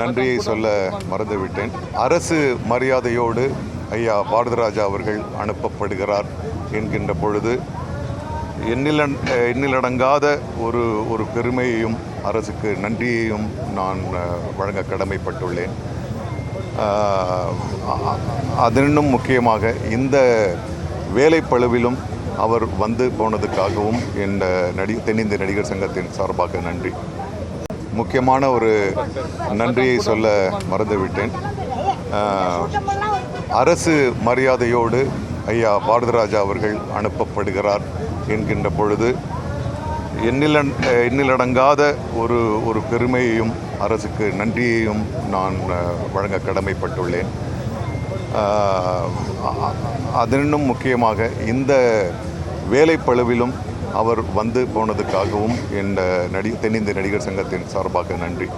நன்றியை சொல்ல மறந்துவிட்டேன். அரசு மரியாதையோடு ஐயா பாரதிராஜா அவர்கள் அனுப்பப்படுகிறார் என்கின்ற பொழுது எண்ணிலடங்காத ஒரு பெருமையையும் அரசுக்கு நன்றியையும் நான் வழங்க கடமைப்பட்டுள்ளேன். அதனும் முக்கியமாக இந்த வேலைப்பளுவிலும் அவர் வந்து போனதுக்காகவும் தென்னிந்திய நடிகர் சங்கத்தின் சார்பாக நன்றி. முக்கியமான ஒரு நன்றியை சொல்ல மறந்துவிட்டேன். அரசு மரியாதையோடு ஐயா பாரதிராஜா அவர்கள் அனுப்பப்படுகிறார் என்கின்ற பொழுது எண்ணிலடங்காத ஒரு பெருமையையும் அரசுக்கு நன்றியையும் நான் வழங்க கடமைப்பட்டுள்ளேன். அதனும் முக்கியமாக இந்த வேலைப்பளுவிலும் அவர் வந்து போனதுக்காகவும் தென்னிந்திய நடிகர் சங்கத்தின் சார்பாக நன்றி.